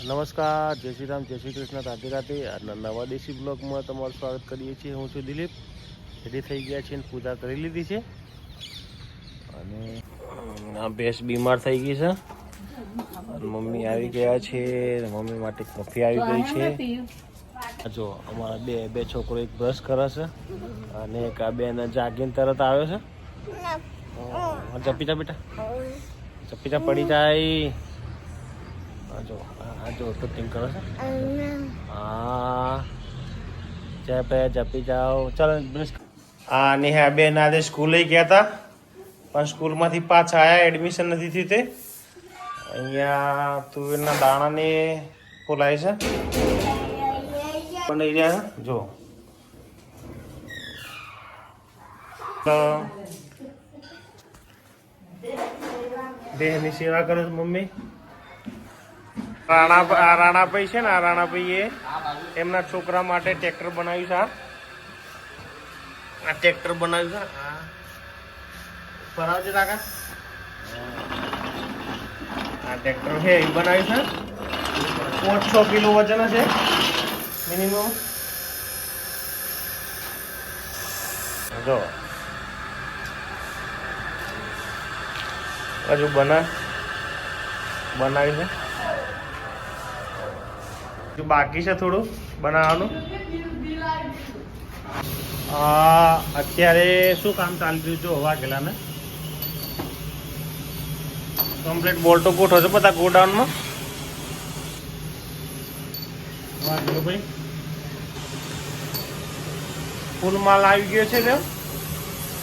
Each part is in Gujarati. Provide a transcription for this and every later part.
નમસ્કાર, જય શ્રી રામ, જય શ્રી કૃષ્ણ, રાધે રાધે. આજના નવા દેશી બ્લોગમાં તમારું સ્વાગત કરીએ છીએ. હું છું દિલીપ. રેડી થઈ ગયા છે અને પૂજા કરી લીધી છે. અને આ ભેંસ બીમાર થઈ ગઈ છે. મમ્મી આવી ગયા છે. મમ્મી માટે કોફી આવી ગઈ છે. જો અમારા બે છોકરો એક બ્રશ કરે છે અને એક આ બેન જાગીને તરત આવ્યો છે. ચપીટા બેટા, ચપીટા પડી જાય. જો તો ટિંગ કરો છે. હા, જપી જાઓ. ચાલો હા, નેહા બેન આજે સ્કૂલે ગયા હતા, પણ સ્કૂલમાંથી પાછા આવ્યા. એડમિશન નથી થયું તે. અહીંયા તુવેરના દાણાને ફોલાય છે. પણ અહીંયા જો દેહની સેવા કરે છે મમ્મી. રાણાભાઈ છે ને, આ રાણાભાઈએ એમના છોકરા માટે ટ્રેક્ટર બનાવ્યું છે. આ ટ્રેક્ટર બનાવ્યું છે. ફરાવજે કાકા. આ ટ્રેક્ટર છે એ બનાવ્યું છે. 5-6 કિલો વજન છે મિનિમમ. જો હજુ બનાવ્યું છે. બાકી છે થોડું બનાવવાનું. અત્યારે શું કામ ચાલી રહ્યું જો વાઘેલા ને કમ્પ્લીટ બોલ્ટો ગોઠવો છો બધા ગોડાઉનમાં. વાઘેલો ભાઈ ફૂલ માલ આવી ગયો છે.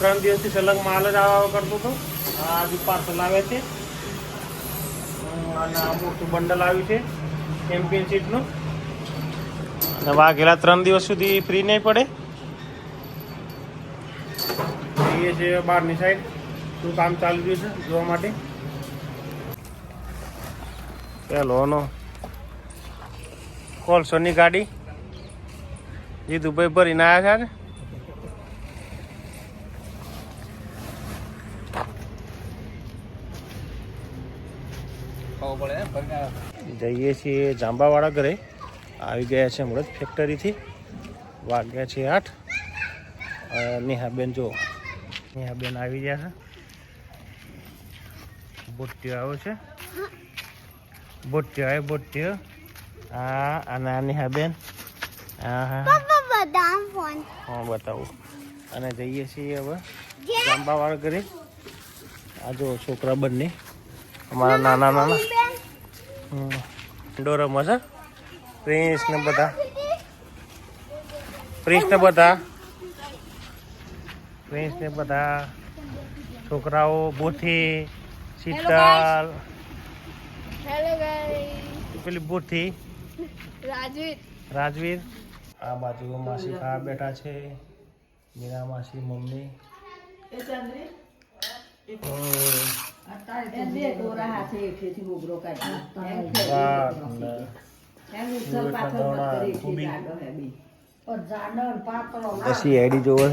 3 દિવસથી સલગ માલ જ આવવા કરતો હતો. આ હજુ પાર્સલ આવે છે અને આ મોટું બંડલ આવ્યું છે ચેમ્પિયન સીટનું. વાઘેલા 3 દિવસ સુધી ફ્રી નહીં પડે. જઈએ છે બહારની સાઈડ શું કામ ચાલી રહ્યું છે જોવા માટે. પેલો કોલસોની ગાડી જે દુબઈ ભરીને આવ્યા છે. જઈએ છીએ જાંબાવાળા ઘરે. આવી ગયા છે હમણાં જ ફેક્ટરીથી. વાગ્યા છે 8. નેહાબેન જો નેહાબેન આવી ગયા છે. બોટ્યો આવ્યો છે. બોટ્યો હા. અને નેહાબેન હા બતાવું. અને જઈએ છીએ હવે જાંબાવાળા ઘરે. આ જો છોકરા બંને અમારા નાના ડોરમમાં છે. પ્રિન્સ ને બધા છોકરાઓ. બોથી, શીતલ, પેલી બોથી, રાજવીર. આ બાજુ માસી ખાવા બેઠા છે. મીરા માસી, મમ્મી. પછી એડી જોવે.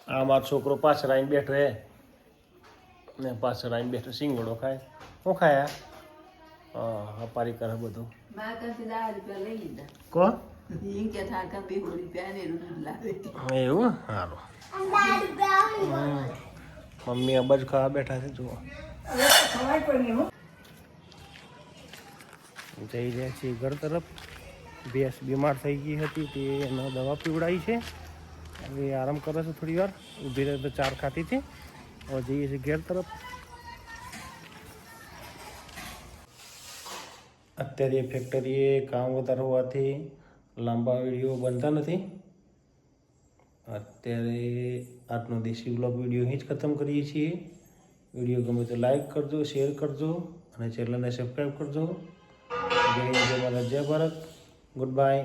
આ મારો છોકરો પાછળ આવીને બેઠો હે ને પાછળ આવીને બેઠો સિંગડો ખાય. શું ખાયા? અપારી કરે બધું. કો એવું સારું. મમ્મી અબજ ખાવા બેઠા છે. જુઓ જઈ રહ્યા છીએ ઘર તરફ. ભેંસ બીમાર થઈ ગઈ હતી તે એને દવા પીવડાવી છે. હવે આરામ કરે છે થોડી વાર. ઊભી રહે તો 4 ખાતી હતી. હવે જઈએ છીએ ઘેર તરફ. અત્યારે ફેક્ટરીએ કામ વધારે હોવાથી લાંબા વિડીયો બનતા નથી. અત્યારે આજનો દેશી બ્લોગ વિડીયો અહીં જ ખતમ કરીએ છીએ. વિડીયો ગમે તો લાઈક કરજો, શેર કરજો અને ચેનલને સબસ્ક્રાઈબ કરજો. જય હિન્દ, જય ભારત, જય ભારત. Good bye.